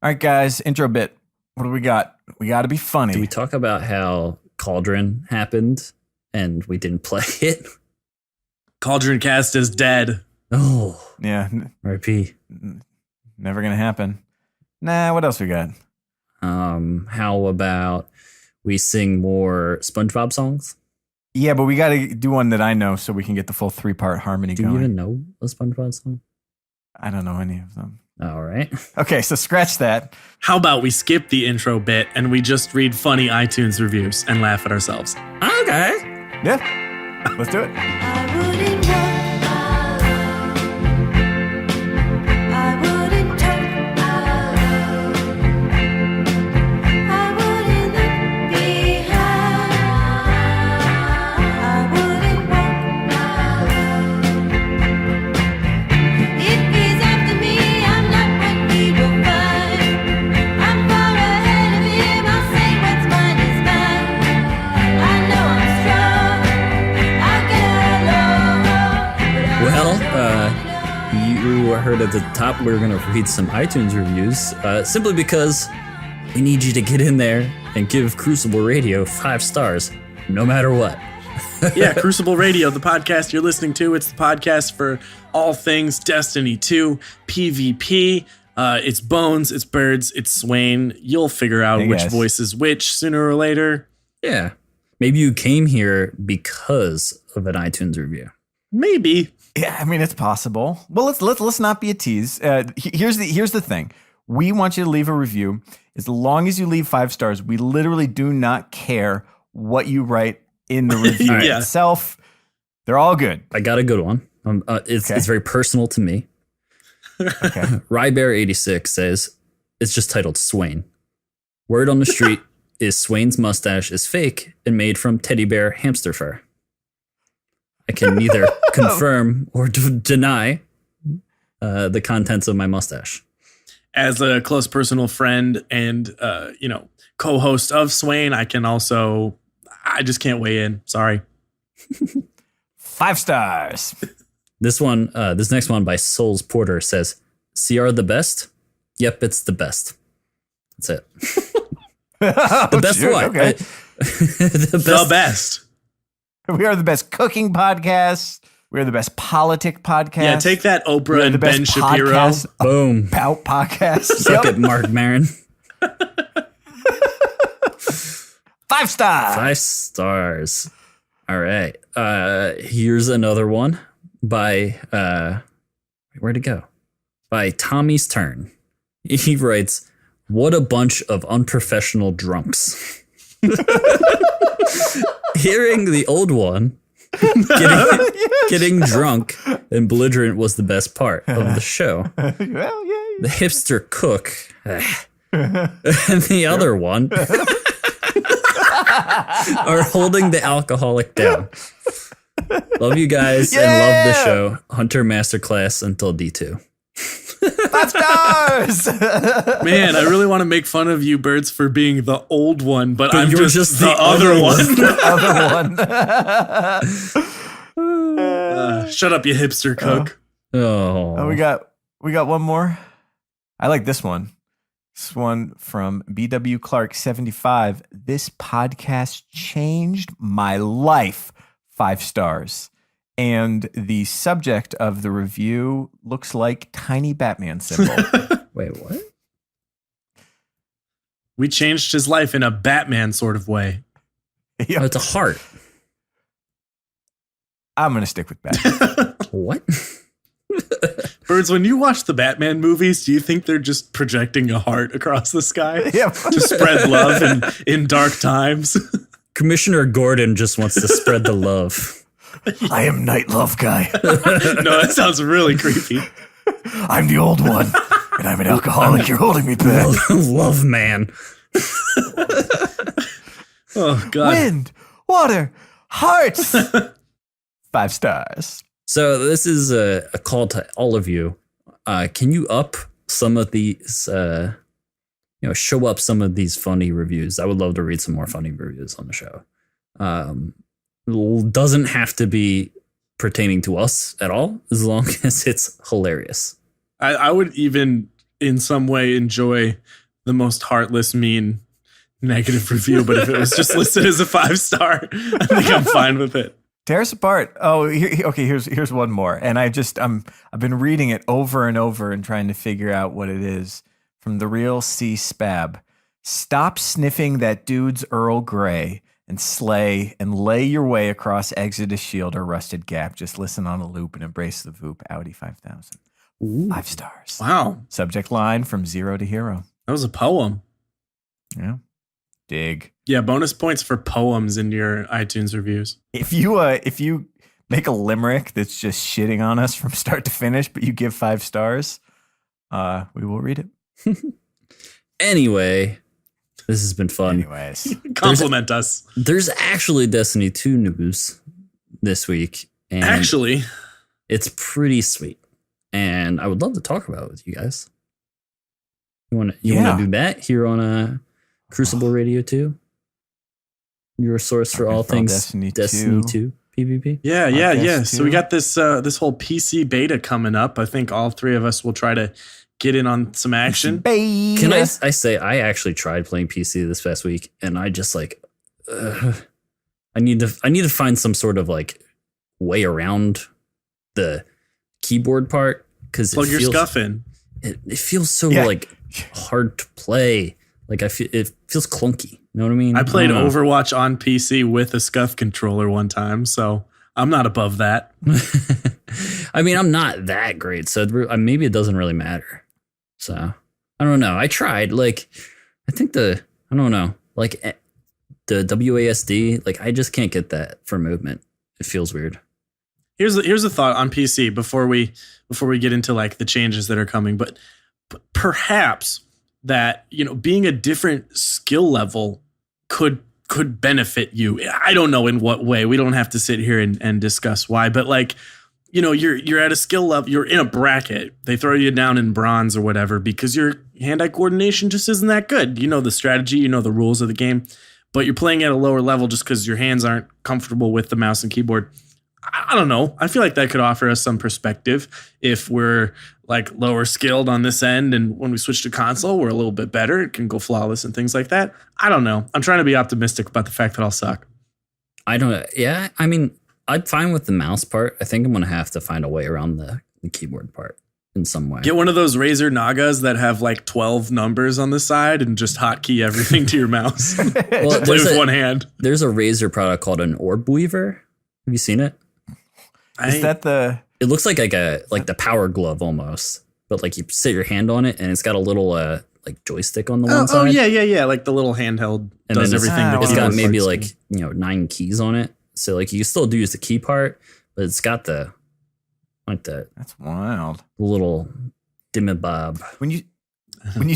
All right, guys, intro bit. What do we got? We got to be funny. Do we talk about how Cauldron happened and we didn't play it? Cauldron Cast is dead. Oh, yeah. RIP. Never going to happen. Nah, what else we got? How about we sing more SpongeBob songs? Yeah, but we got to do one that I know so we can get the full 3-part harmony Do going. you even know a SpongeBob song? I don't know any of them. All right. Okay, so scratch that. How about we skip the intro bit and we just read funny iTunes reviews and laugh at ourselves? Okay. Yeah, let's do it. I wouldn't walk alone. I wouldn't talk alone. I wouldn't look behind. I wouldn't walk alone. If he's after me, I'm not what he will find. I'm far ahead of him. I'll say what's mine is mine. I know I'm strong. You heard at the top we're going to read some iTunes reviews simply because we need you to get in there and give Crucible Radio 5 stars, no matter what. Yeah, Crucible Radio, the podcast you're listening to. It's the podcast for all things Destiny 2, PvP. It's Bones, it's Birds, it's Swain. You'll figure out which voice is which sooner or later. Yeah. Maybe you came here because of an iTunes review. Maybe. Yeah, I mean, it's possible. Well, let's not be a tease. Here's the thing. We want you to leave a review. As long as you leave 5 stars, we literally do not care what you write in the review itself. They're all good. I got a good one. It's very personal to me. Okay. Rybear86 says, it's just titled Swain. Word on the street is Swain's mustache is fake and made from teddy bear hamster fur. I can neither confirm or deny the contents of my mustache. As a close personal friend and, co-host of Swain, I just can't weigh in. Sorry. 5 stars. This next one by Souls Porter says, CR the best? Yep, it's the best. That's it. The best what? Okay. The best. We are the best cooking podcast. We are the best politic podcast. Yeah, take that, Oprah and Ben Shapiro. Boom. Pout podcast. Suck it, Mark Maron. 5 stars. 5 stars. All right. Here's another one by where'd it go? By Tommy's Turn. He writes, "What a bunch of unprofessional drunks." Hearing the old one getting drunk and belligerent was the best part of the show. Well, yeah. The hipster cook and the other one are holding the alcoholic down. Love you guys and love the show. Hunter Masterclass until D2. 5 stars. Man, I really want to make fun of you, Birds, for being the old one, but I'm you're just the other one. The other one. Shut up, you hipster cook. Oh, we got one more. I like this one. This one from BW Clark 75. This podcast changed my life. 5 stars. And the subject of the review looks like tiny Batman symbol. Wait, what? We changed his life in a Batman sort of way. Yep. Oh, it's a heart. I'm going to stick with Batman. What? Birds, when you watch the Batman movies, do you think they're just projecting a heart across the sky Yep. to spread love in dark times? Commissioner Gordon just wants to spread the love. I am Night Love Guy. No, that sounds really creepy. I'm the old one, and I'm an alcoholic. You're holding me back. Love man. Oh, God. Wind, water, hearts. 5 stars. So this is a call to all of you. Can you up some of these, show up some of these funny reviews? I would love to read some more funny reviews on the show. Doesn't have to be pertaining to us at all, as long as it's hilarious. I would even in some way enjoy the most heartless, mean, negative review, but if it was just listed as a 5-star, I think I'm fine with it. Tear us apart. Oh, okay. Here's one more, and I've been reading it over and over and trying to figure out what it is. From the real C Spab. Stop sniffing that dude's Earl Grey and slay and lay your way across Exodus Shield or Rusted Gap. Just listen on a loop and embrace the Voop. Audi 5000. 5 stars. Wow, Subject line from 0 to hero. that was a poem. Yeah. Dig. Yeah, bonus points for poems in your iTunes reviews. If you make a limerick that's just shitting on us from start to finish, but you give 5 stars, we will read it. Anyway, this has been fun. Anyways. Compliment us. There's actually Destiny 2 news this week. And Actually, it's pretty sweet. And I would love to talk about it with you guys. You want to do that here on Crucible Radio 2? Your source for all things Destiny 2 PvP? Yeah. So we got this this whole PC beta coming up. I think all 3 of us will try to get in on some action. Can I say I actually tried playing PC this past week, and I just like I need to find some sort of like way around the keyboard part, because Plug your scuff in. It feels so like hard to play. Like it feels clunky. You know what I mean? I played Overwatch on PC with a scuff controller one time, so I'm not above that. I mean, I'm not that great, so maybe it doesn't really matter. So I don't know. I tried. Like, I think I don't know. Like the WASD. Like, I just can't get that for movement. It feels weird. Here's a thought on PC before we get into like the changes that are coming, but perhaps that, you know, being a different skill level could benefit you. I don't know in what way. We don't have to sit here and discuss why, but like, you know, you're at a skill level, you're in a bracket. They throw you down in bronze or whatever because your hand-eye coordination just isn't that good. You know the strategy, you know the rules of the game, but you're playing at a lower level just because your hands aren't comfortable with the mouse and keyboard. I don't know. I feel like that could offer us some perspective if we're like lower skilled on this end, and when we switch to console, we're a little bit better. It can go flawless and things like that. I don't know. I'm trying to be optimistic about the fact that I'll suck. I don't. Yeah, I mean, I'm fine with the mouse part. I think I'm gonna have to find a way around the keyboard part in some way. Get one of those Razer Nagas that have like 12 numbers on the side and just hotkey everything to your mouse. Well, play with one hand. There's a Razer product called an Orb Weaver. Have you seen it? Is that the? It looks like the Power Glove almost, but like you sit your hand on it and it's got a little like joystick on the one side. Oh yeah, like the little handheld and does then everything. It's got maybe like 9 keys on it, so like you still do use the key part, but it's got the That's wild. little dimmabob. When you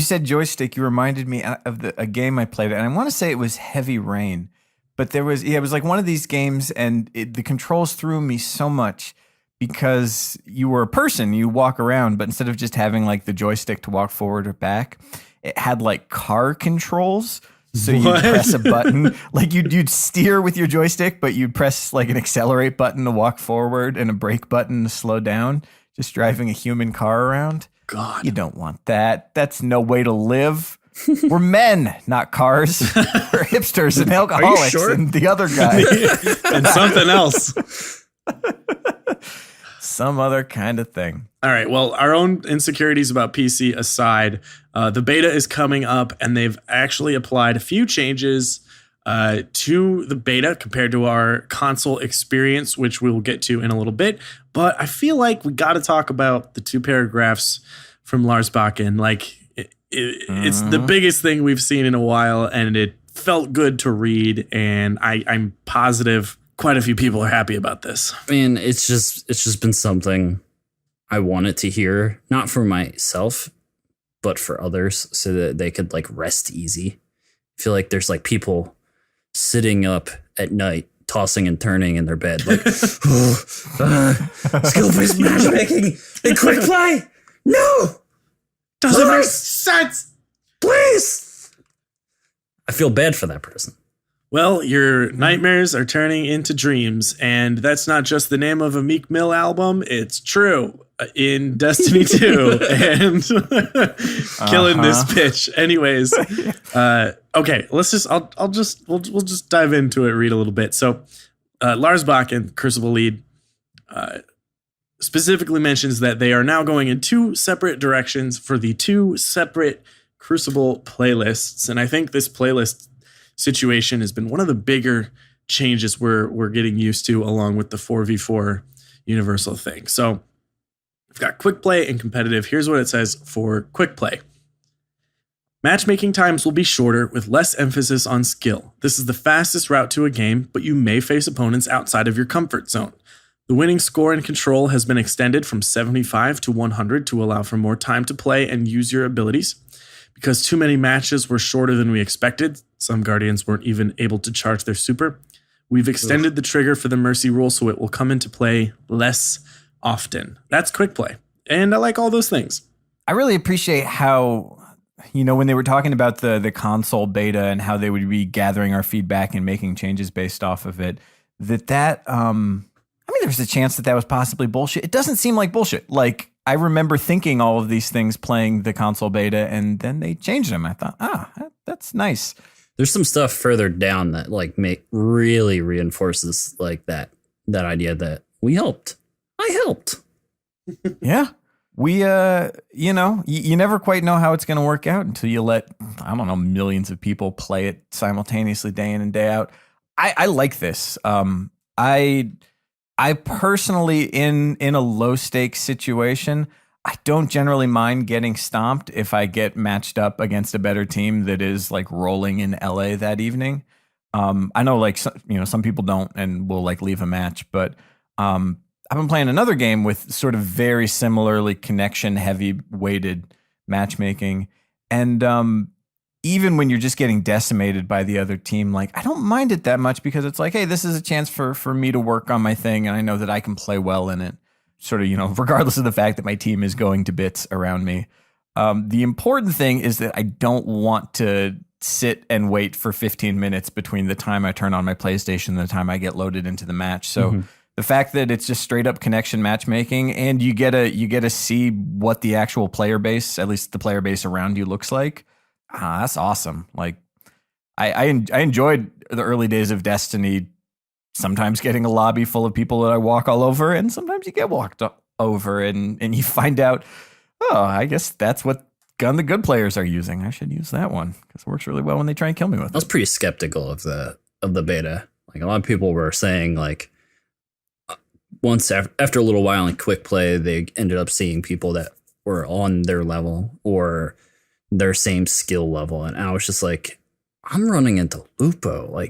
said joystick, you reminded me of a game I played, and I want to say it was Heavy Rain. But it was like one of these games, and the controls threw me so much because you were a person, you walk around, but instead of just having like the joystick to walk forward or back, it had like car controls. So you'd press a button, like you'd steer with your joystick, but you'd press like an accelerate button to walk forward and a brake button to slow down, just driving a human car around. God, you don't want that. That's no way to live. We're men, not cars. We're hipsters and alcoholics sure? and the other guy. and something else. Some other kind of thing. All right. Well, our own insecurities about PC aside, the beta is coming up, and they've actually applied a few changes to the beta compared to our console experience, which we will get to in a little bit. But I feel like we got to talk about the 2 paragraphs from Lars Bakken. Like, it's the biggest thing we've seen in a while, and it felt good to read, and I'm positive quite a few people are happy about this. Man, it's just been something I wanted to hear, not for myself, but for others, so that they could like rest easy. I feel like there's like people sitting up at night, tossing and turning in their bed, like skill-based matchmaking and Quickplay. No. Doesn't make sense. Please. I feel bad for that person. Well, your nightmares are turning into dreams, and that's not just the name of a Meek Mill album. It's true. in Destiny 2 and killing this pitch. Anyways, okay, we'll just dive into it, read a little bit. So Lars Bakken, Crucible lead, specifically mentions that they are now going in two separate directions for the two separate Crucible playlists. And I think this playlist situation has been one of the bigger changes we're getting used to, along with the 4v4 universal thing. So we've got quick play and competitive. Here's what it says for quick play. Matchmaking times will be shorter with less emphasis on skill. This is the fastest route to a game, but you may face opponents outside of your comfort zone. The winning score in Control has been extended from 75 to 100 to allow for more time to play and use your abilities. Because too many matches were shorter than we expected, some Guardians weren't even able to charge their super. We've extended the trigger for the Mercy rule so it will come into play less often. That's quick play. And I like all those things. I really appreciate how, when they were talking about the console beta and how they would be gathering our feedback and making changes based off of it, there's a chance that was possibly bullshit. It doesn't seem like bullshit. Like, I remember thinking all of these things playing the console beta, and then they changed them. I thought, that's nice. There's some stuff further down that really reinforces that idea that we helped. I helped. Yeah. We, you never quite know how it's going to work out until you let, millions of people play it simultaneously day in and day out. I like this. I personally, in a low stakes situation, I don't generally mind getting stomped if I get matched up against a better team that is rolling in LA that evening. I know some people don't and will leave a match, but I've been playing another game with sort of very similarly connection heavy weighted matchmaking. And even when you're just getting decimated by the other team, I don't mind it that much because it's hey, this is a chance for me to work on my thing. And I know that I can play well in it. Sort of, regardless of the fact that my team is going to bits around me. The important thing is that I don't want to sit and wait for 15 minutes between the time I turn on my PlayStation and the time I get loaded into the match. So the fact that it's just straight up connection matchmaking and you get to see what the actual player base, at least the player base around you, looks like. That's awesome. I enjoyed the early days of Destiny. Sometimes getting a lobby full of people that I walk all over, and sometimes you get walked over and you find out, I guess that's what gun the good players are using. I should use that one because it works really well when they try and kill me with it. I was pretty skeptical of the beta. A lot of people were saying once after a little while in quick play, they ended up seeing people that were on their level or their same skill level, and I was just I'm running into Lupo.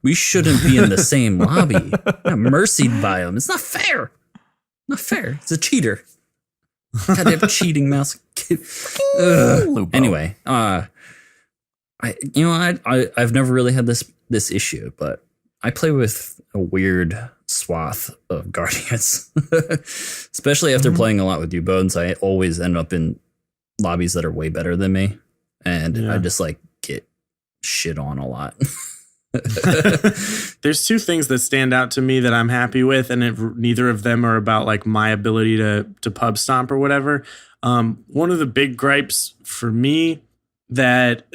We shouldn't be in the same lobby. I'm mercied by him. It's not fair. Not fair. It's a cheater. Goddamn cheating mouse. Anyway, I've never really had this issue, but I play with a weird swath of Guardians, especially after playing a lot with you, Bones. I always end up in lobbies that are way better than me, and I just get shit on a lot. There's two things that stand out to me that I'm happy with, and neither of them are about my ability to pub stomp or whatever. One of the big gripes for me that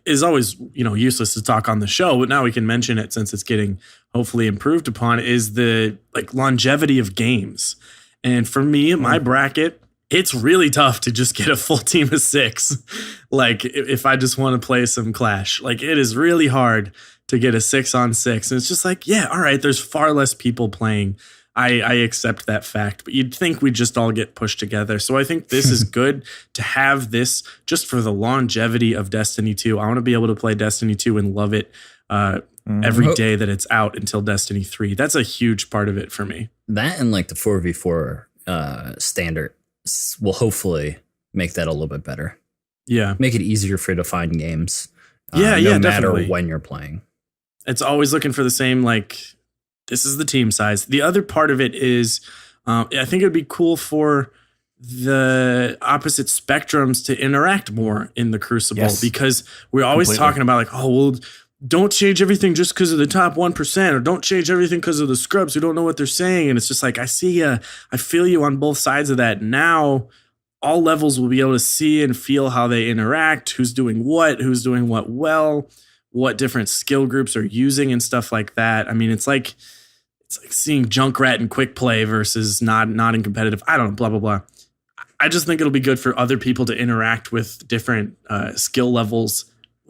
is always useless to talk on the show, but now we can mention it since it's getting hopefully improved upon, is the longevity of games. And for me, in my bracket, it's really tough to just get a full team of 6. If I just want to play some Clash, it is really hard to get a 6-on-6. And it's just all right, there's far less people playing. I accept that fact, but you'd think we'd just all get pushed together. So I think this is good to have this just for the longevity of Destiny 2. I want to be able to play Destiny 2 and love it every day that it's out until Destiny 3. That's a huge part of it for me. That and the 4v4 standard will hopefully make that a little bit better. Yeah. Make it easier for you to find games. No matter definitely. when you're playing. It's always looking for the same, this is the team size. The other part of it is, I think it would be cool for the opposite spectrums to interact more in the Crucible, because we're always talking about don't change everything just because of the top 1%, or don't change everything because of the scrubs who don't know what they're saying. And it's just like, I see you, I feel you on both sides of that. Now all levels will be able to see and feel how they interact, who's doing what well, what different skill groups are using and stuff like that. I mean, it's like seeing Junkrat and Quickplay versus not in competitive. I don't know, blah, blah, blah. I just think it'll be good for other people to interact with different skill levels.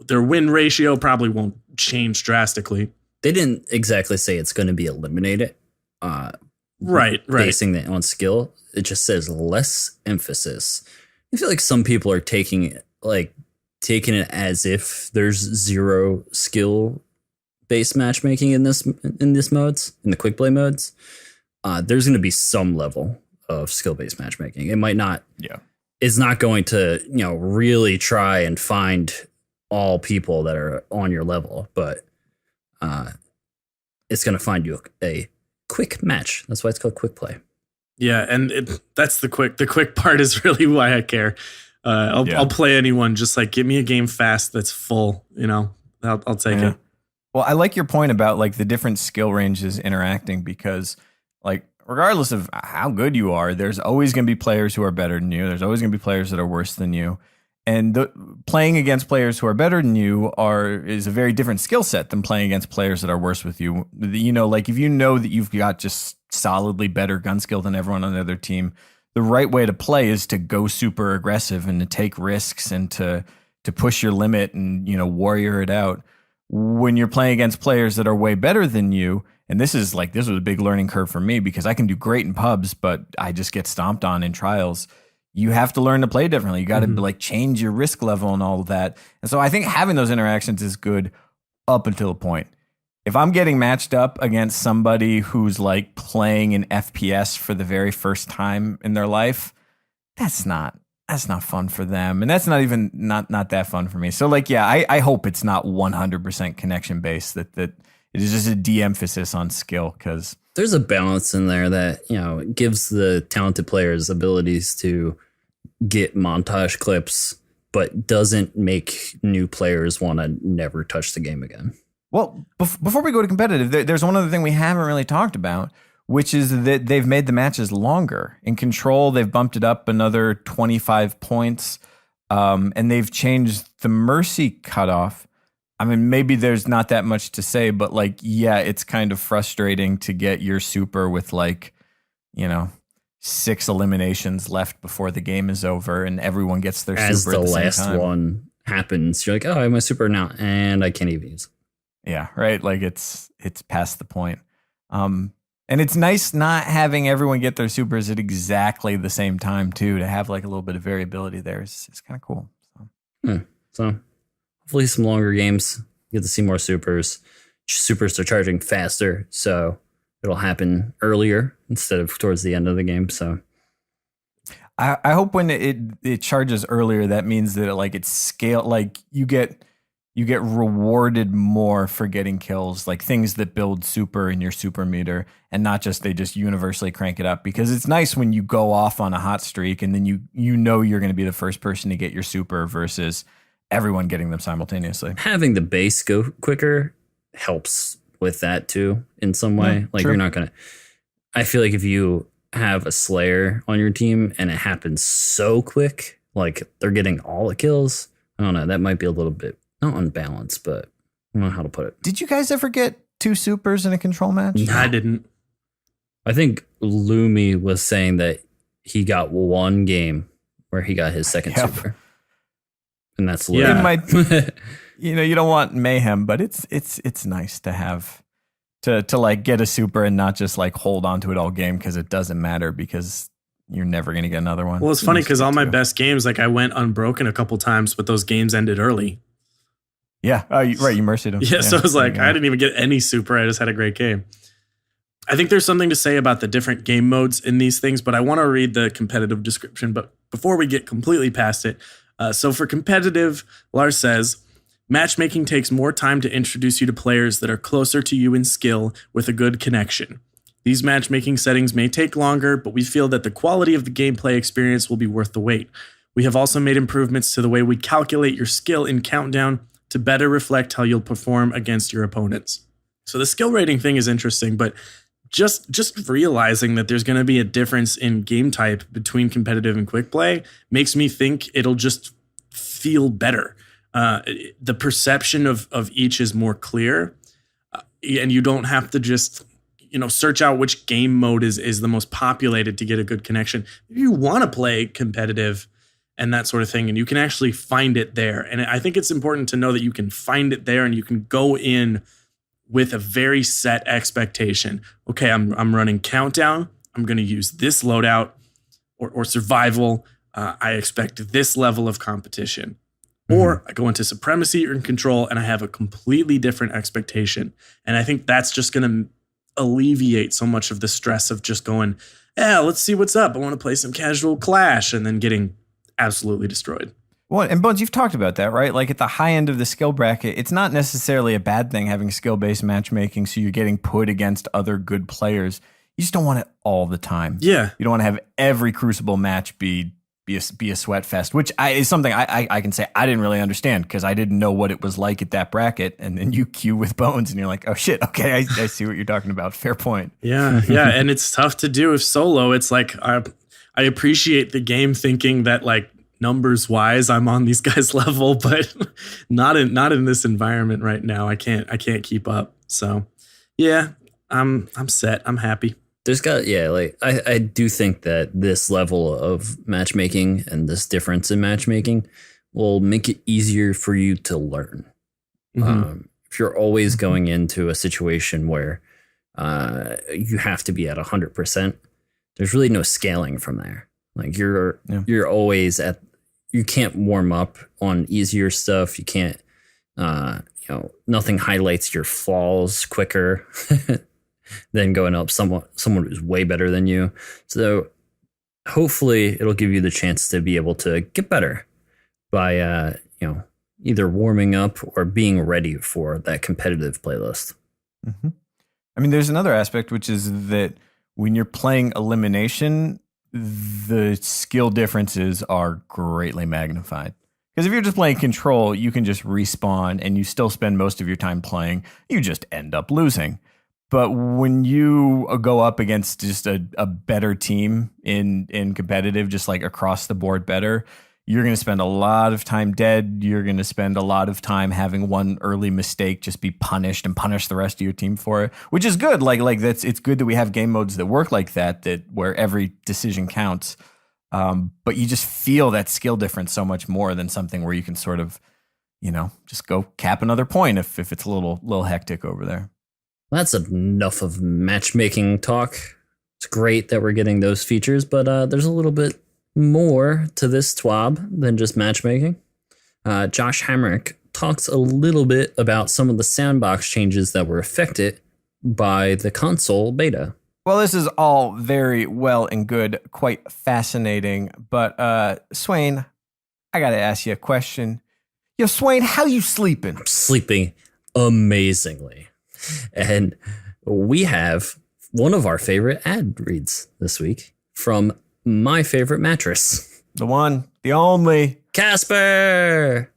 Their win ratio probably won't change drastically. They didn't exactly say it's going to be eliminated. Right. Basing it on skill. It just says less emphasis. I feel like some people are taking it as if there's zero skill based matchmaking in this modes, in the quick play modes. There's going to be some level of skill based matchmaking. It might not. Yeah. It's not going to, really try and find all people that are on your level, but it's going to find you a quick match. That's why it's called quick play. Yeah, and that's the quick part is really why I care. I'll play anyone. Just like, give me a game fast that's full. I'll take it. Well, I like your point about like the different skill ranges interacting, because like regardless of how good you are, there's always going to be players who are better than you. There's always going to be players that are worse than you. And playing against players who are better than you is a very different skill set than playing against players that are worse with you. Like if you know that you've got just solidly better gun skill than everyone on the other team, the right way to play is to go super aggressive and to take risks and to push your limit and, warrior it out. When you're playing against players that are way better than you, and this was a big learning curve for me because I can do great in pubs, but I just get stomped on in trials. You have to learn to play differently. You got to change your risk level and all of that. And so I think having those interactions is good up until a point. If I'm getting matched up against somebody who's like playing an FPS for the very first time in their life, that's not fun for them. And that's not even not that fun for me. So I hope it's not 100% connection based, that it is just a de-emphasis on skill, because there's a balance in there that, gives the talented players abilities to get montage clips, but doesn't make new players want to never touch the game again. Well, before we go to competitive, there's one other thing we haven't really talked about, which is that they've made the matches longer. In Control, they've bumped it up another 25 points, and they've changed the Mercy cutoff. I mean, maybe there's not that much to say, but it's kind of frustrating to get your super with 6 eliminations left before the game is over and everyone gets their as super at the same last time. one happens. You're like, oh, I have my super now, and I can't even use it. Yeah, right. Like it's past the point. And it's nice not having everyone get their supers at exactly the same time too, to have like a little bit of variability there. It's kind of cool. So hopefully some longer games, you get to see more supers. Supers are charging faster, so it'll happen earlier instead of towards the end of the game. So I hope when it charges earlier, that means that it's scale, like you get rewarded more for getting kills, like things that build super in your super meter, and not just they just universally crank it up, because it's nice when you go off on a hot streak and then you're going to be the first person to get your super versus everyone getting them simultaneously. Having the base go quicker helps with that too in some way. True. You're not going to, I feel like if you have a Slayer on your team and it happens so quick, like they're getting all the kills, I don't know, that might be a little bit not unbalanced, but I don't know how to put it. Did you guys ever get 2 supers in a Control match? No. I didn't. I think Louie was saying that he got one game where he got his second super. And that's Louie. Yeah. It might, you don't want mayhem, but it's nice to have to get a super and not just hold on to it all game, because it doesn't matter, because you're never going to get another one. Well, it's funny because all my best games, I went unbroken a couple times, but those games ended early. Yeah. Oh, you mercied him. Yeah, so it was I didn't even get any super. I just had a great game. I think there's something to say about the different game modes in these things, but I want to read the competitive description. But before we get completely past it, so for competitive, Lars says, matchmaking takes more time to introduce you to players that are closer to you in skill with a good connection. These matchmaking settings may take longer, but we feel that the quality of the gameplay experience will be worth the wait. We have also made improvements to the way we calculate your skill in Countdown, to better reflect how you'll perform against your opponents. So the skill rating thing is interesting, but just realizing that there's going to be a difference in game type between competitive and quick play makes me think it'll just feel better. The perception of each is more clear, and you don't have to just search out which game mode is the most populated to get a good connection. If you want to play competitive and that sort of thing, and you can actually find it there. And I think it's important to know that you can find it there and you can go in with a very set expectation. Okay, I'm running countdown. I'm going to use this loadout or survival. I expect this level of competition. Or I go into supremacy or control and I have a completely different expectation. And I think that's just going to alleviate so much of the stress of just going, let's see what's up. I want to play some casual Clash, and then getting absolutely destroyed. Well, and Bones, you've talked about that, right? Like at the high end of the skill bracket, it's not necessarily a bad thing having skill-based matchmaking, so you're getting put against other good players. You just don't want it all the time. Yeah. You don't want to have every Crucible match be a sweat fest, which is something I can say I didn't really understand because I didn't know what it was like at that bracket. And then you queue with Bones and you're like, oh shit, okay, I see what you're talking about. Fair point. Yeah, and it's tough to do if solo. It's like I appreciate the game thinking that like numbers wise I'm on these guys' level, but not in this environment right now. I can't keep up. So yeah, I'm set. I'm happy. I do think that this level of matchmaking and this difference in matchmaking will make it easier for you to learn. If you're always going into a situation where you have to be at 100%, there's really no scaling from there. Like you're always you can't warm up on easier stuff. You can't, nothing highlights your flaws quicker than going up someone who's way better than you. So hopefully it'll give you the chance to be able to get better by, either warming up or being ready for that competitive playlist. Mm-hmm. I mean, there's another aspect, which is that when you're playing elimination, the skill differences are greatly magnified. Because if you're just playing control, you can just respawn and you still spend most of your time playing. You just end up losing. But when you go up against just a better team in competitive, just like across the board better, you're going to spend a lot of time dead. You're going to spend a lot of time having one early mistake just be punished and punish the rest of your team for it, which is good. Like that's, it's good that we have game modes that work like that where every decision counts. But you just feel that skill difference so much more than something where you can sort of, just go cap another point if it's a little hectic over there. That's enough of matchmaking talk. It's great that we're getting those features, but there's a little bit more to this TWAB than just matchmaking. Josh Hamrick talks a little bit about some of the sandbox changes that were affected by the console beta. Well, this is all very well and good, quite fascinating, but Swain, I got to ask you a question. Yo, Swain, how you sleeping? I'm sleeping amazingly. And we have one of our favorite ad reads this week from my favorite mattress. The one, the only. Casper!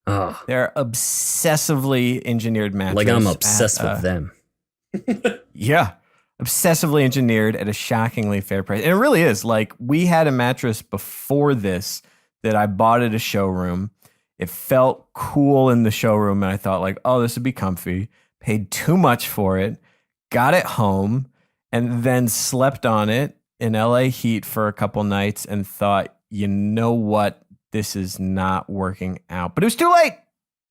Oh. They're obsessively engineered mattresses. Like I'm obsessed with them. Yeah. Obsessively engineered at a shockingly fair price. And it really is. Like, we had a mattress before this that I bought at a showroom. It felt cool in the showroom, and I thought, like, oh, this would be comfy. Paid too much for it. Got it home, and then slept on it in LA heat for a couple nights and thought, you know what? This is not working out. But it was too late.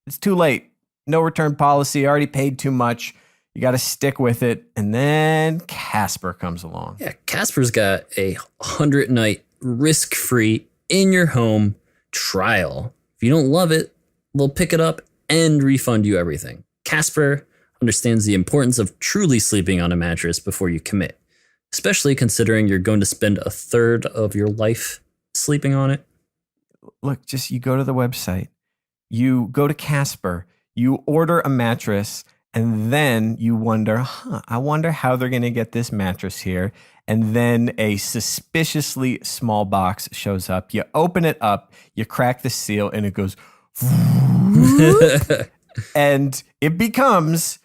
It's too late. No return policy. Already paid too much. You got to stick with it. And then Casper comes along. Yeah, Casper's got a 100-night risk-free in your home trial. If you don't love it, they'll pick it up and refund you everything. Casper understands the importance of truly sleeping on a mattress before you commit, especially considering you're going to spend a third of your life sleeping on it. Look, just you go to the website, you go to Casper, you order a mattress, and then you wonder, I wonder how they're going to get this mattress here. And then a suspiciously small box shows up. You open it up, you crack the seal, and it goes and it becomes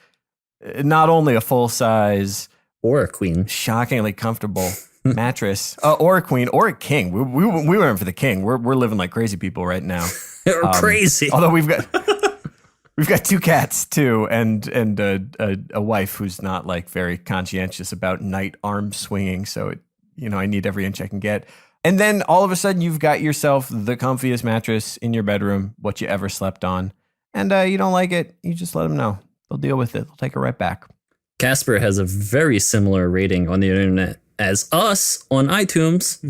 not only a full size, Or a queen. shockingly comfortable mattress, or a queen, or a king. We went for the king. We're living like crazy people right now. Or crazy. Although we've got 2 cats too, and a wife who's not like very conscientious about night arm swinging. So I need every inch I can get. And then all of a sudden, you've got yourself the comfiest mattress in your bedroom, what you ever slept on. And you don't like it, you just let them know. They'll deal with it. They'll take it right back. Casper has a very similar rating on the internet as us on iTunes.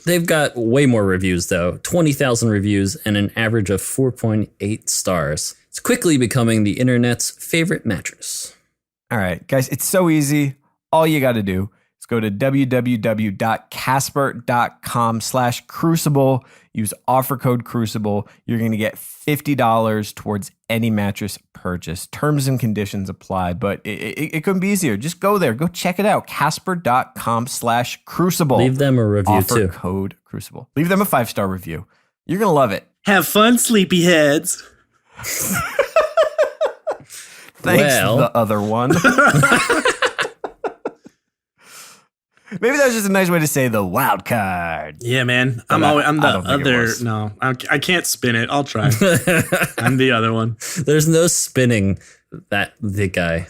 They've got way more reviews, though. 20,000 reviews and an average of 4.8 stars. It's quickly becoming the internet's favorite mattress. All right, guys, it's so easy. All you got to do is go to www.casper.com/crucible. Use offer code Crucible. You're going to get $50 towards any mattress purchase. Terms and conditions apply, but it couldn't be easier. Just go there. Go check it out. Casper.com/crucible. Leave them a review, offer too. code Crucible. Leave them a 5-star review. You're going to love it. Have fun, sleepyheads. Thanks, Well. the other one. Maybe that was just a nice way to say the wild card. Yeah, man. But I'm the I don't think it other. was. No, I can't spin it. I'll try. I'm the other one. There's no spinning the guy.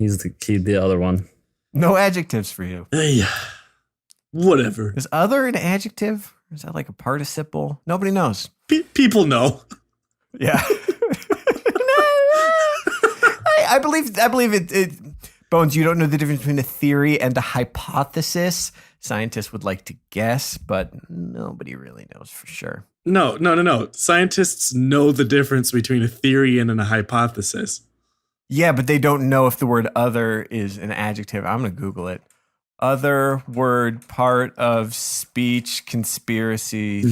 He's the other one. No adjectives for you. Hey, whatever. Is other an adjective? Or is that like a participle? Nobody knows. People know. Yeah. I believe it. Bones, you don't know the difference between a theory and a hypothesis. Scientists would like to guess, but nobody really knows for sure. No. Scientists know the difference between a theory and a hypothesis. Yeah, but they don't know if the word other is an adjective. I'm going to Google it. Other word, part of speech, conspiracy.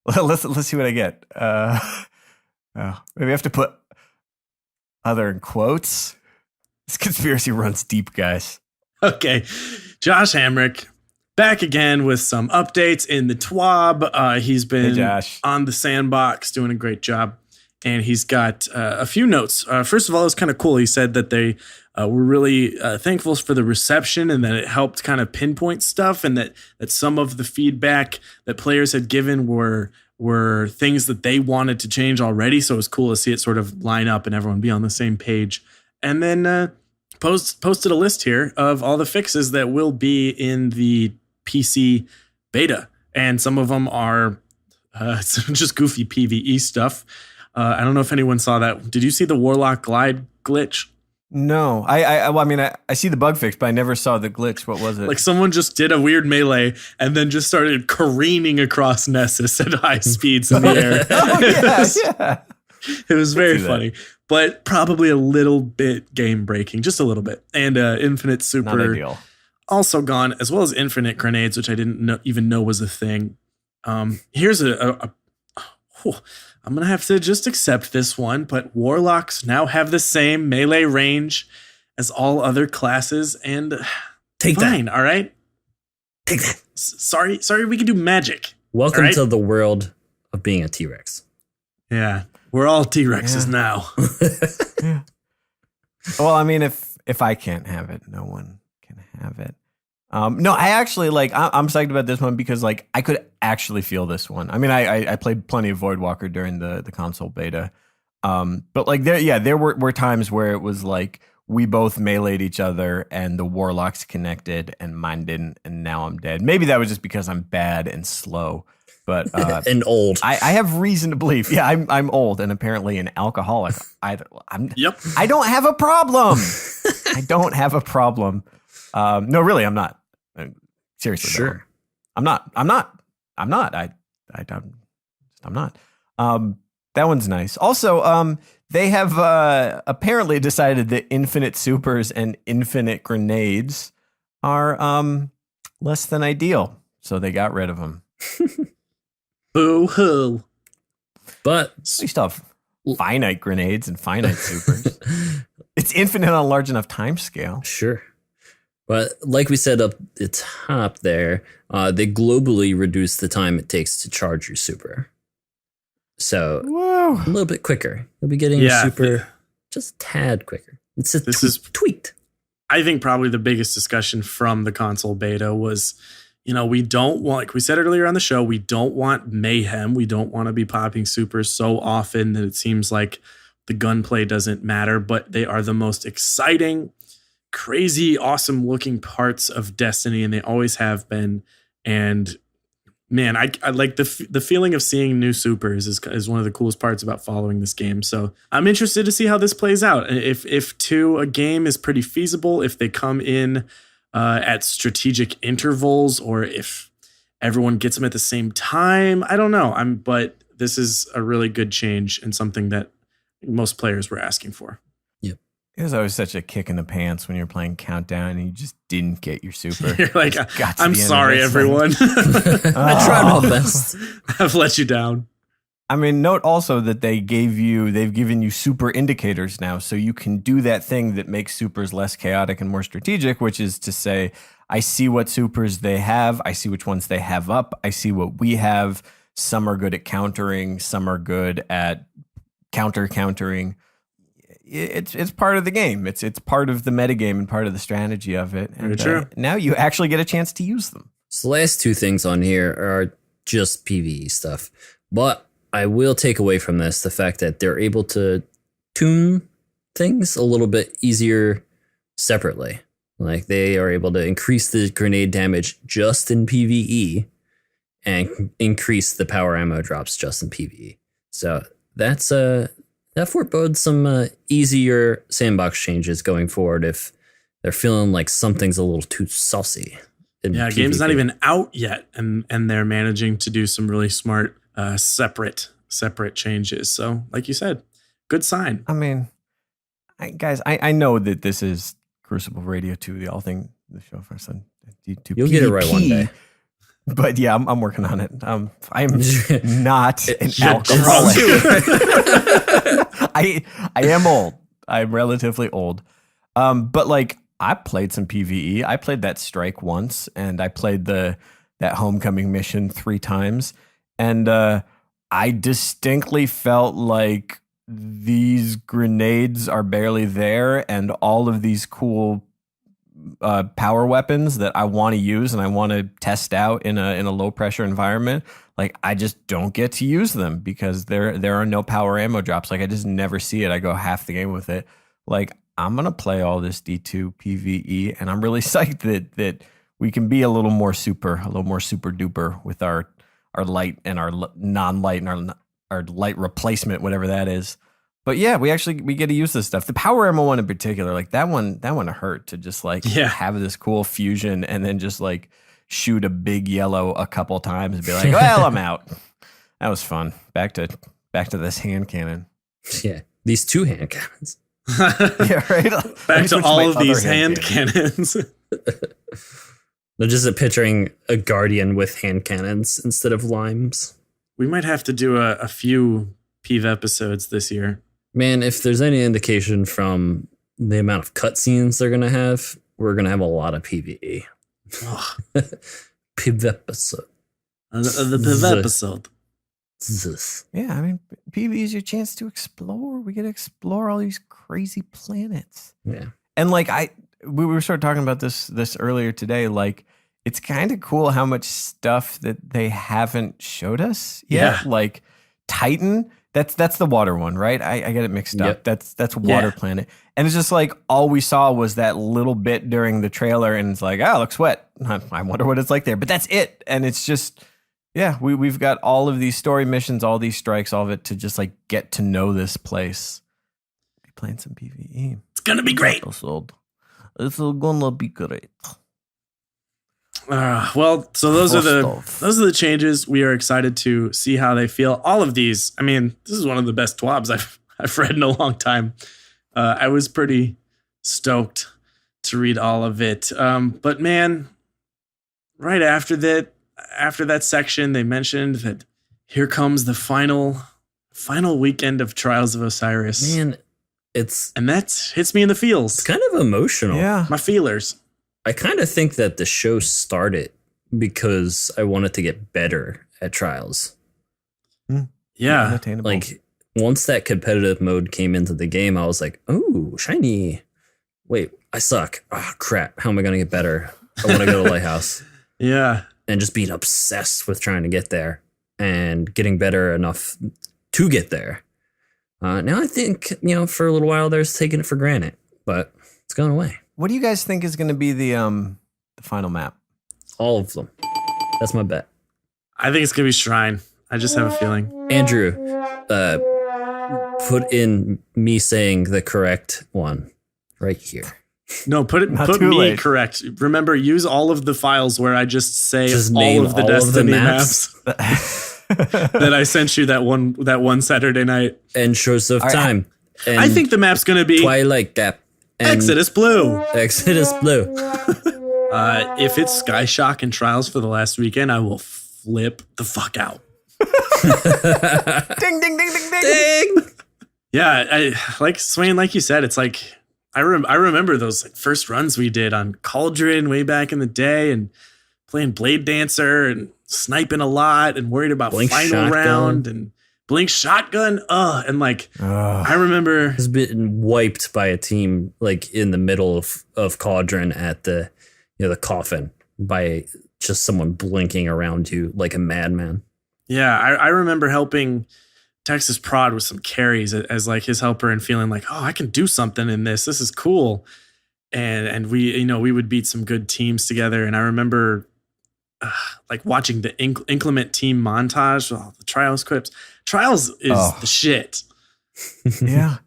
Let's see what I get. Maybe I have to put other in quotes. This conspiracy runs deep, guys. Okay. Josh Hamrick back again with some updates in the TWAB. He's been Hey, Josh. on the sandbox doing a great job. And he's got a few notes. First of all, it's kind of cool. He said that they were really thankful for the reception and that it helped kind of pinpoint stuff, and that some of the feedback that players had given were things that they wanted to change already. So it was cool to see it sort of line up and everyone be on the same page. And then posted a list here of all the fixes that will be in the PC beta. And some of them are just goofy PvE stuff. I don't know if anyone saw that. Did you see the Warlock glide glitch? No, I see the bug fix, but I never saw the glitch. What was it? Like someone just did a weird melee and then just started careening across Nessus at high speeds in the air. Yeah. It was very see that. funny, but probably a little bit game breaking, just a little bit. And Infinite Not Super ideal. also gone, as well as Infinite Grenades, which I didn't even know was a thing. Here's I'm going to have to just accept this one, but Warlocks now have the same melee range as all other classes, and Take fine, that. all right? Take that. Sorry, we can do magic. Welcome All right. to the world of being a T-Rex. Yeah, we're all T-Rexes now. Well, I mean, if I can't have it, no one can have it. No, I actually I'm psyched about this one because I could actually feel this one. I mean, I played plenty of Voidwalker during the console beta. But there were times where it was like we both meleeed each other and the Warlocks connected and mine didn't, and now I'm dead. Maybe that was just because I'm bad and slow. But And old. I have reason to believe. Yeah, I'm old and apparently an alcoholic. Yep. I don't have a problem. I don't have a problem. No, really, I'm not. Seriously, Sure. though. I'm not. I'm not. That one's nice. Also, they have apparently decided that infinite supers and infinite grenades are less than ideal, so they got rid of them. Boo hoo. But We still have finite grenades and finite supers. It's infinite on a large enough time scale. sure. But like we said up the top there, they globally reduce the time it takes to charge your super. So Whoa. a little bit quicker. You'll be getting your super just a tad quicker. It's a tweaked. I think probably the biggest discussion from the console beta was, we don't want, like we said earlier on the show, we don't want mayhem. We don't want to be popping supers so often that it seems like the gunplay doesn't matter, but they are the most exciting, crazy, awesome looking parts of Destiny, and they always have been. And man, I like the feeling of seeing new supers is one of the coolest parts about following this game. So I'm interested to see how this plays out. If a game is pretty feasible, if they come in at strategic intervals, or if everyone gets them at the same time, I don't know. But this is a really good change and something that most players were asking for. It was always such a kick in the pants when you're playing Countdown and you just didn't get your super. You're like, Got to I'm the end of sorry, this everyone. I tried my best. I've let you down. I mean, note also that they've given you super indicators now, so you can do that thing that makes supers less chaotic and more strategic, which is to say, I see what supers they have, I see which ones they have up, I see what we have. Some are good at countering, some are good at countering. It's part of the game. It's part of the metagame and part of the strategy of it. And, Very true. Now you actually get a chance to use them. So the last two things on here are just PvE stuff. But I will take away from this the fact that they're able to tune things a little bit easier separately. Like they are able to increase the grenade damage just in PvE and increase the power ammo drops just in PvE. So that's that forebodes some easier sandbox changes going forward if they're feeling like something's a little too saucy. Yeah, game's not even out yet, and they're managing to do some really smart separate changes. So, like you said, good sign. I mean, guys, I know that this is Crucible Radio 2, the all thing, the show for son. You'll get it right one day. But yeah, I'm working on it. I am not an Drunk. alcoholic. I am old. I'm relatively old. But like I played some PvE. I played that strike once, and I played that homecoming mission 3 times, and I distinctly felt like these grenades are barely there, and all of these cool power weapons that I want to use and I want to test out in a low pressure environment, like I just don't get to use them because there are no power ammo drops. Like I just never see it. I go half the game with it. Like I'm gonna play all this D2 PvE, and I'm really psyched that we can be a little more super duper with our light and our non-light and our light replacement, whatever that is. But yeah, we get to use this stuff. The power ammo one in particular, like that one hurt to just like have this cool fusion and then just like shoot a big yellow a couple times and be like, well, I'm out. That was fun. Back to this hand cannon. Yeah, these 2 hand cannons. Yeah, right. Back to all of these hand cannons. They're just picturing a guardian with hand cannons instead of limes. We might have to do a few PV episodes this year. Man, if there's any indication from the amount of cutscenes they're going to have, we're going to have a lot of PvE. PV episode. The PV episode. Yeah, I mean, PvE is your chance to explore. We get to explore all these crazy planets. Yeah. And like we were sort of talking about this earlier today. Like, it's kind of cool how much stuff that they haven't showed us yet. Yeah. Like Titan, that's the water one, right? I get it mixed up. Yep. That's water planet. And it's just like all we saw was that little bit during the trailer, and it's like, oh, it looks wet. I wonder what it's like there. But that's it. And it's just, yeah, we've got all of these story missions, all these strikes, all of it to just like get to know this place. Be playing some PvE. It's gonna be great. It's gonna be great. Well, so those are the changes. We are excited to see how they feel. All of these, I mean, this is one of the best TWABs I've read in a long time. I was pretty stoked to read all of it. But man, right after that section, they mentioned that here comes the final weekend of Trials of Osiris. Man, and that hits me in the feels. It's kind of emotional. Yeah. My feelers. I kind of think that the show started because I wanted to get better at Trials. Yeah. Unattainable. Like once that competitive mode came into the game, I was like, oh, shiny. Wait, I suck. Oh, crap. How am I going to get better? I want to go to Lighthouse. Yeah. And just being obsessed with trying to get there and getting better enough to get there. Now I think, for a little while there's taking it for granted, but it's going away. What do you guys think is going to be the final map? All of them. That's my bet. I think it's going to be Shrine. I just have a feeling. Andrew, put in me saying the correct one right here. No, put Not too me late. correct. Remember, use all of the files where I just say Just all name of the all of the Destiny maps. maps that I sent you that one Saturday night. And Shores of right. Time. And I think the map's going to be Twilight Gap. And Exodus Blue. Exodus Blue. If it's Sky Shock and Trials for the last weekend, I will flip the fuck out. Ding, ding, ding, ding, ding. Ding! Yeah, like Swain, like you said, it's like I remember those first runs we did on Cauldron way back in the day, and playing Blade Dancer and sniping a lot, and worried about Blink final Shotgun. round and Blink Shotgun. And like I remember, Has been wiped by a team like in the middle of Cauldron at the the coffin by just someone blinking around you like a madman. yeah, I remember helping Texas Prod with some carries as like his helper and feeling like, oh, I can do something in this. This is cool. And we, we would beat some good teams together. And I remember like watching the inclement team montage, the Trials clips. Trials is the shit. Yeah.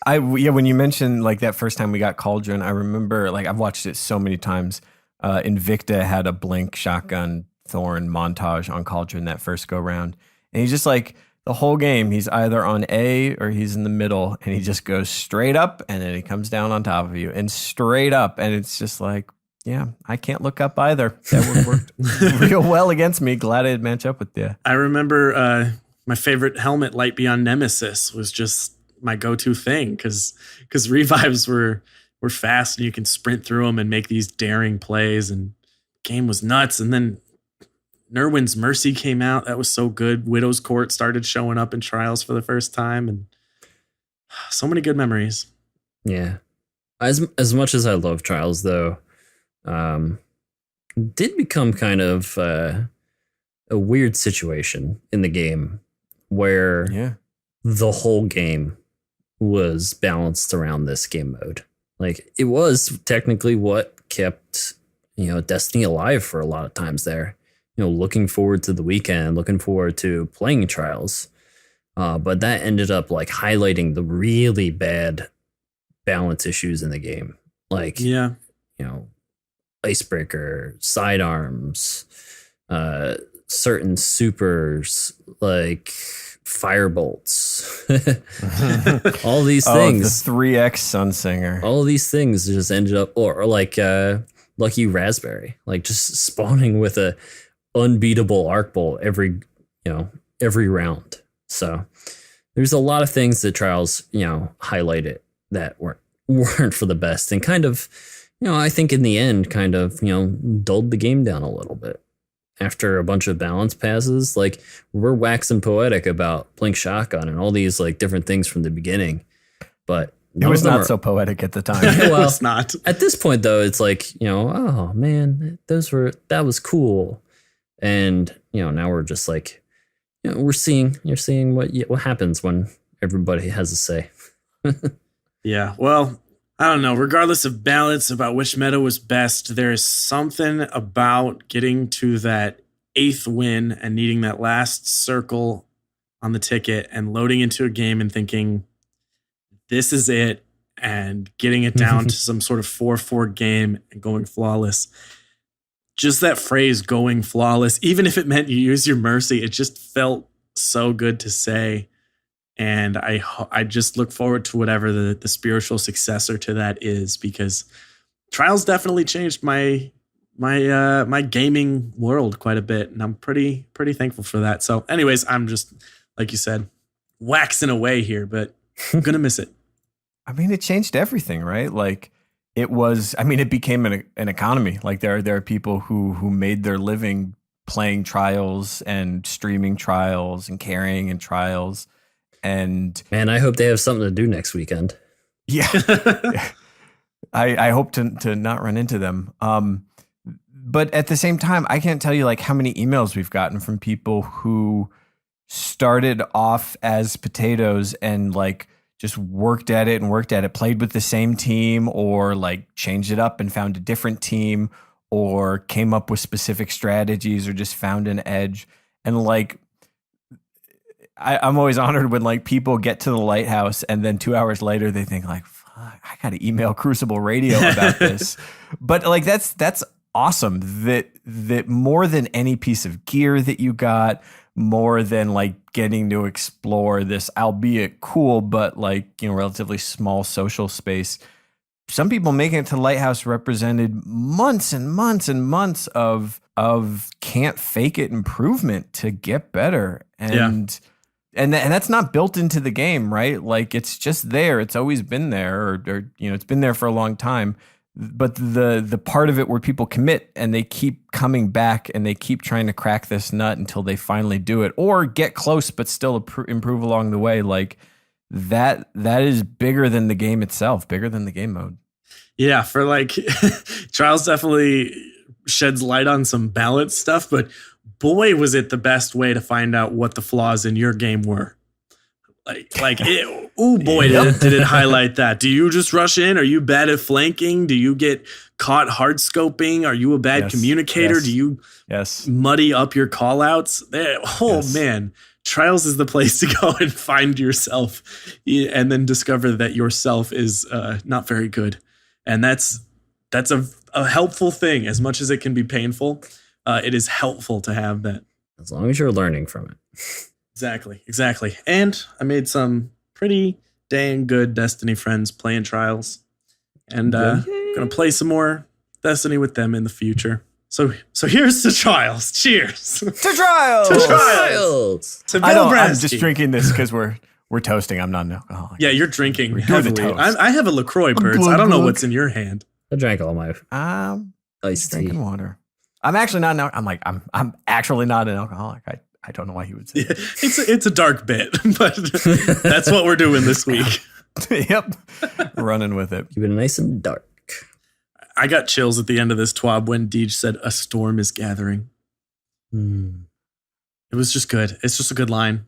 When you mentioned like that first time we got Cauldron, I remember like I've watched it so many times. Invicta had a Blink Shotgun Thorn montage on Cauldron that first go round. And he's just like the whole game, he's either on A or he's in the middle, and he just goes straight up and then he comes down on top of you and straight up. And it's just like, yeah, I can't look up either. That would work real well against me. Glad I'd match up with you. I remember my favorite helmet, Light Beyond Nemesis, was just my go-to thing because revives were fast and you can sprint through them and make these daring plays, and game was nuts. And then Nerwin's Mercy came out. That was so good. Widow's Court started showing up in Trials for the first time, and so many good memories. Yeah. As much as I love Trials, though, it did become kind of a weird situation in the game where the whole game was balanced around this game mode. Like, it was technically what kept, Destiny alive for a lot of times there. Looking forward to the weekend, looking forward to playing Trials. But that ended up like highlighting the really bad balance issues in the game. Like, Icebreaker, sidearms, certain supers, like firebolts, all these things. The 3X Sunsinger. All these things just ended up, or like Lucky Raspberry, like just spawning with a unbeatable arc bolt every round. So there's a lot of things that Trials highlighted that weren't for the best, and kind of I think in the end kind of dulled the game down a little bit after a bunch of balance passes. Like, we're waxing poetic about Blink Shotgun and all these like different things from the beginning, but it was not so poetic at the time. Well, It's not. at this point though, it's like, oh man, that was cool. And, now we're just like, you're seeing what happens when everybody has a say. Yeah, well, I don't know. Regardless of balance about which meta was best, there is something about getting to that 8th win and needing that last circle on the ticket and loading into a game and thinking, this is it, and getting it down to some sort of 4-4 game and going flawless. Just that phrase, going flawless, even if it meant you use your mercy, it just felt so good to say. And I just look forward to whatever the spiritual successor to that is, because Trials definitely changed my gaming world quite a bit, and I'm pretty thankful for that. So anyways, I'm just, like you said, waxing away here, but I'm gonna miss it. I mean, it changed everything, right? Like, it was, I mean, it became an economy. Like there are people who made their living playing Trials and streaming Trials and carrying in Trials. And Man, I hope they have something to do next weekend. yeah, I hope to not run into them. But at the same time, I can't tell you like how many emails we've gotten from people who started off as potatoes and like just worked at it, played with the same team, or like changed it up and found a different team, or came up with specific strategies, or just found an edge. And like, I'm always honored when like people get to the lighthouse and then 2 hours later they think like, fuck, I got to email Crucible Radio about this. But like, that's awesome that more than any piece of gear that you got, more than like getting to explore this, albeit cool, but like, relatively small social space. Some people making it to Lighthouse represented months and months and months of can't fake it improvement to get better. And that's not built into the game, right? Like it's just there. It's always been there, or it's been there for a long time. But the part of it where people commit and they keep coming back and they keep trying to crack this nut until they finally do it, or get close but still improve along the way, like that is bigger than the game itself, bigger than the game mode. Yeah, for like Trials definitely sheds light on some balance stuff, but boy, was it the best way to find out what the flaws in your game were. Did it highlight that. Do you just rush in? Are you bad at flanking? Do you get caught hard scoping? Are you a bad communicator? Yes. Do you muddy up your call outs? Man, Trials is the place to go and find yourself, and then discover that yourself is not very good. And that's a helpful thing. As much as it can be painful, it is helpful to have that. As long as you're learning from it. Exactly. And I made some pretty dang good Destiny friends playing Trials. And gonna play some more Destiny with them in the future. So here's to Trials. Cheers. To Trials. To Trials. To Bill I'm Brasky. just drinking this because we're toasting. I'm not an alcoholic. Yeah, you're drinking We're doing the heavily. toast. I have a LaCroix, Birds. I don't know what's in your hand. I drank all my iced tea. Drinking water. I'm actually not I'm actually not an alcoholic. I don't know why he would say that. It's a dark bit, but that's what we're doing this week. Yep. Running with it. Keep it nice and dark. I got chills at the end of this TWAB when Deej said, "A storm is gathering." It was just good. It's just a good line.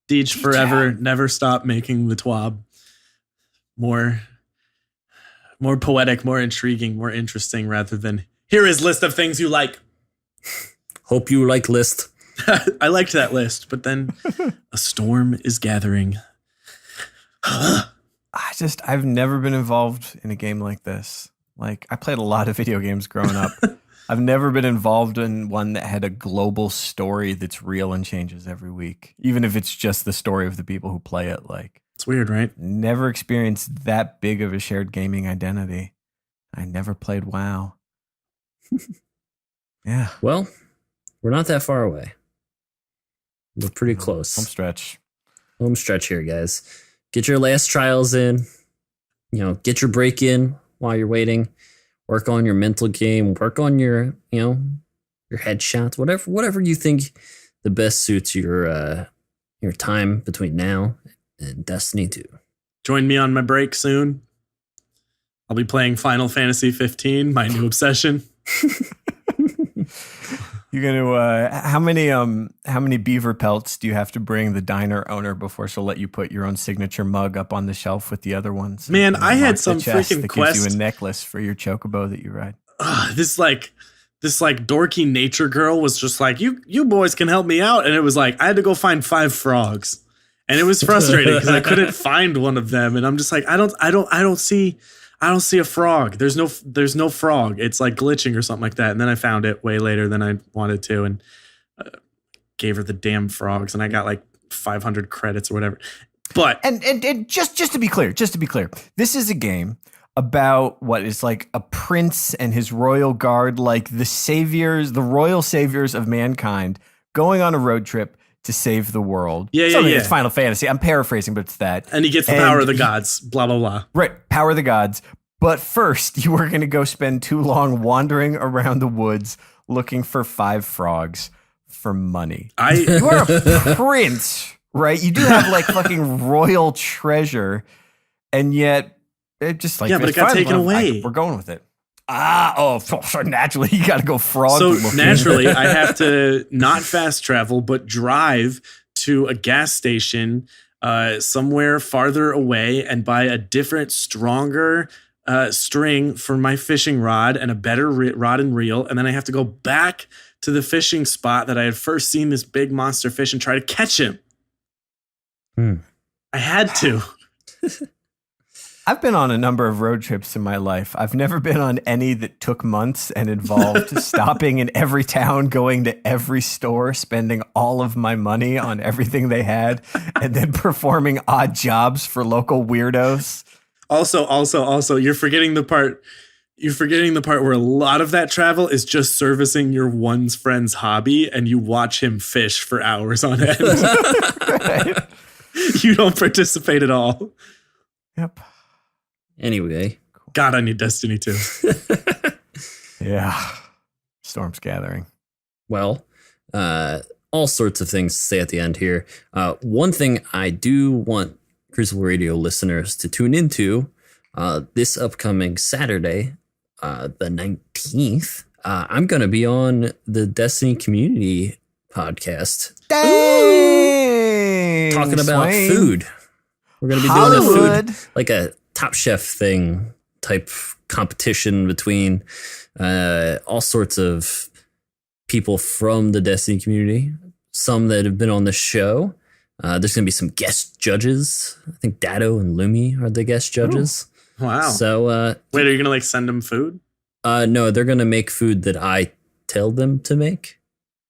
Deej forever, never stop making the TWAB more poetic, more intriguing, more interesting, rather than here is list of things you like. Hope you like list. I liked that list, but then a storm is gathering. I've never been involved in a game like this. Like, I played a lot of video games growing up. I've never been involved in one that had a global story that's real and changes every week, even if it's just the story of the people who play it. Like, It's weird, right? never experienced that big of a shared gaming identity. I never played WoW. Yeah, Well, we're not that far away. We're pretty close. home stretch. Home stretch here, guys. Get your last trials in. Get your break in while you're waiting. Work on your mental game. Work on your headshots. Whatever you think the best suits your time between now and Destiny 2. Join me on my break soon. I'll be playing Final Fantasy 15, my new obsession. You're gonna how many beaver pelts do you have to bring the diner owner before she'll let you put your own signature mug up on the shelf with the other ones? Man, And I mark had the some chest freaking that quest. gives you a necklace for your chocobo that you ride. This dorky nature girl was just like, you boys can help me out. And it was like, I had to go find 5 frogs. And it was frustrating because I couldn't find one of them. And I'm just like, I don't see a frog. There's no frog. It's like glitching or something like that. And then I found it way later than I wanted to, and gave her the damn frogs, and I got like 500 credits or whatever. But And just to be clear, this is a game about what is like a prince and his royal guard, like the royal saviors of mankind, going on a road trip to save the world. Yeah. It's Final Fantasy. I'm paraphrasing, but it's that. and he gets the power of the gods. Blah blah blah. Right, power of the gods. But first, you are going to go spend too long wandering around the woods looking for 5 frogs for money. You are a prince, right? You do have like fucking royal treasure, and yet it just like Yeah, but it's it got fine. taken away. We're going with it. So naturally you got to go frog. So looking. naturally, I have to not fast travel, but drive to a gas station somewhere farther away and buy a different, stronger string for my fishing rod and a better rod and reel. And then I have to go back to the fishing spot that I had first seen this big monster fish and try to catch him. I had to. I've been on a number of road trips in my life. I've never been on any that took months and involved stopping in every town, going to every store, spending all of my money on everything they had, and then performing odd jobs for local weirdos. Also, you're forgetting the part. You're forgetting the part where a lot of that travel is just servicing your one friend's hobby, and you watch him fish for hours on end. Right? You don't participate at all. Yep. Anyway, God, I need Destiny 2. Yeah. Storm's gathering. well, all sorts of things to say at the end here. One thing I do want Crucible Radio listeners to tune into this upcoming Saturday, the 19th, I'm going to be on the Destiny Community podcast. Dang! Talking about Swain. food. We're going to be doing a Hollywood. food, like a Top Chef thing type competition between all sorts of people from the Destiny community, some that have been on the show. There's going to be some guest judges. I think Dado and Louie are the guest judges. Wow. So, Wait, are you going to like send them food? no, they're going to make food that I tell them to make.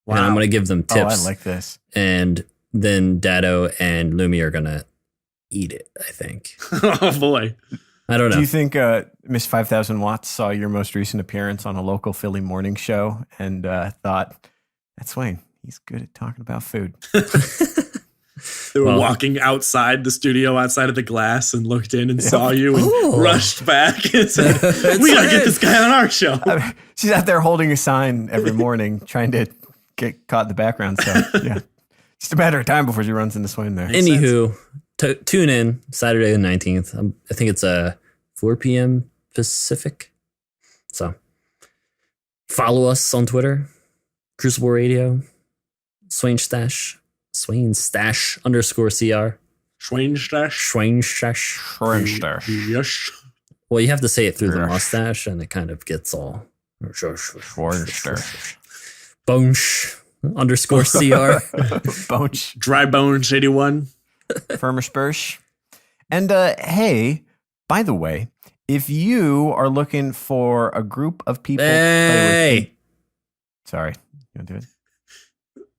Wow. And I'm going to give them Oh, tips. I like this. And then Dado and Louie are going to eat it, I think. Oh boy. I don't know. Do you think Miss 5000 Watts saw your most recent appearance on a local Philly morning show and thought, that's Wayne. He's good at talking about food. They were Well- walking outside the studio, outside of the glass, and looked in and saw you and rushed back and said, "We gotta get this guy on our show." She's out there holding a sign every morning trying to get caught in the background. So, yeah. Just a matter of time before she runs into Swain there. Anywho, tune in Saturday the 19th. I think it's 4 p.m. Pacific. So follow us on Twitter, Crucible Radio, Swain Stash _CR. Schwain stash. Swain Stash. Yes. Well, you have to say it through the Yes. mustache, and it kind of gets all Schwarzenegger. Bonsh _CR. Bonch. Dry Bones 81. Firmerspursh. And hey, by the way, if you are looking for a group of people to play with, Hey, sorry, you want to do it?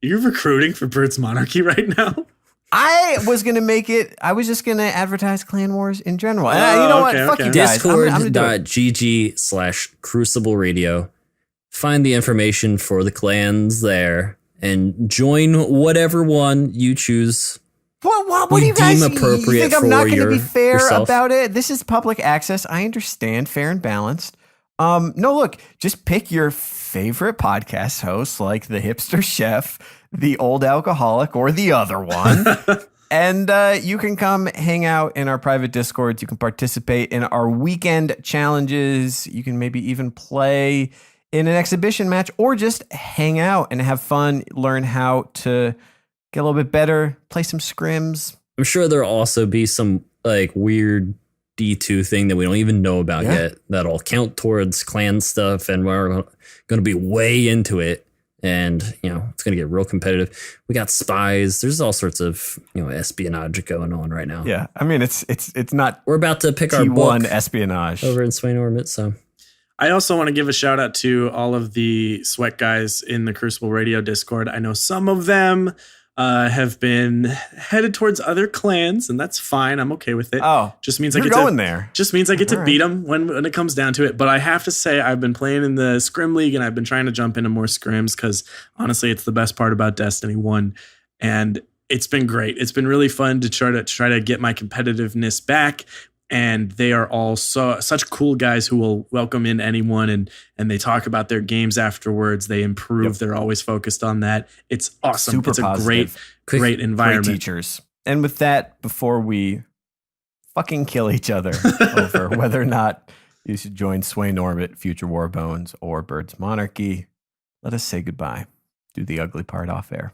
You're recruiting for Bird's Monarchy right now? I was gonna make it. I was just gonna advertise Clan Wars in general. And Oh, you know what? okay, Fuck okay. you guys. I'm gonna do it. Discord.gg/Crucible Radio. Find the information for the clans there and join whatever one you choose. What we do you guys deem appropriate you think I'm not for going to be fair yourself? about it? This is public access. I understand, fair and balanced. No, look, just pick your favorite podcast host, like the hipster chef, the old alcoholic, or the other one. And you can come hang out in our private Discords. You can participate in our weekend challenges. You can maybe even play in an exhibition match or just hang out and have fun, learn how to get a little bit better, play some scrims. I'm sure there'll also be some like weird D2 thing that we don't even know about yet that'll count towards clan stuff, and we're going to be way into it. And, it's going to get real competitive. We got spies. There's all sorts of, espionage going on right now. Yeah, I mean, it's not We're about to pick our T1 book espionage. over in Swain Orbit, so... I also want to give a shout out to all of the sweat guys in the Crucible Radio Discord. I know some of them have been headed towards other clans, and that's fine. I'm okay with it. Oh, just means you're I get going to, there. Just means I get to All beat them when it comes down to it. But I have to say, I've been playing in the Scrim League, and I've been trying to jump into more scrims because honestly, it's the best part about Destiny 1, and it's been great. It's been really fun to try to get my competitiveness back. and they are all such cool guys who will welcome in anyone, and they talk about their games afterwards. They improve. They're always focused on that. It's awesome. Super it's a positive. great environment. Great teachers. And with that, before we fucking kill each other over whether or not you should join Swain Orbit, Future Warbones, or Birds Monarchy, let us say goodbye. Do the ugly part off air.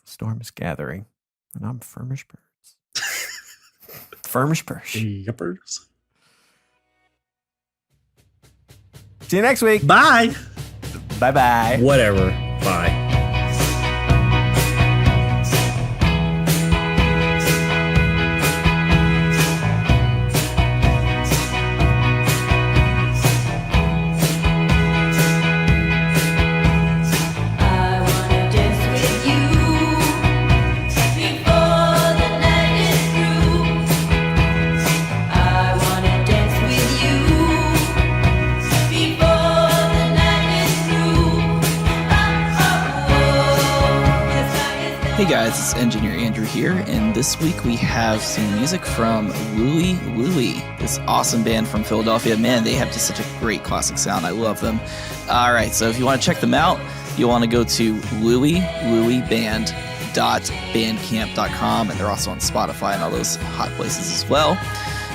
Storm is gathering, and I'm Firmish Birds. Firmish Birds. Yuppers. See you next week. Bye. Bye-bye. Whatever. Bye. I wanna dance with you before the night is through. I wanna dance with you before the night is through. Hey guys, it's Engineer Andrew here, and this week we have some music from Louie Louie, this awesome band from Philadelphia. Man, they have just such a great classic sound. I love them. All right, so if you want to check them out, you'll want to go to louielouieband.bandcamp.com, and they're also on Spotify and all those hot places as well.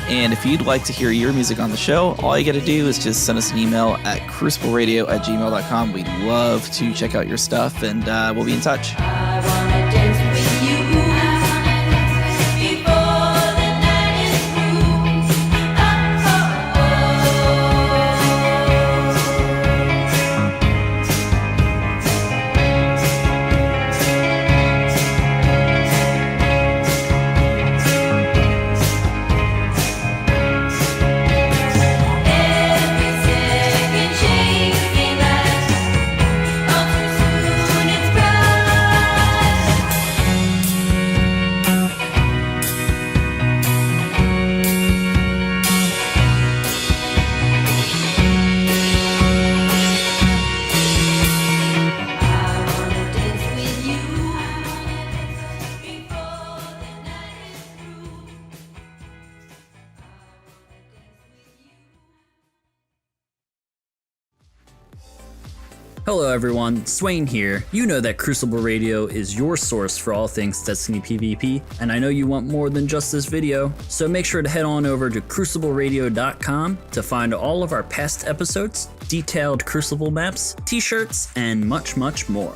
And if you'd like to hear your music on the show, all you got to do is just send us an email at crucibleradio@gmail.com. We'd love to check out your stuff, and we'll be in touch. I wanna dance with you before the night is through. Every second changing light, all too soon it's bright. I wanna dance with you before the night is through. Hello everyone, Swain here. You know that Crucible Radio is your source for all things Destiny PvP, and I know you want more than just this video, so make sure to head on over to crucibleradio.com to find all of our past episodes, detailed Crucible maps, t-shirts, and much, much more.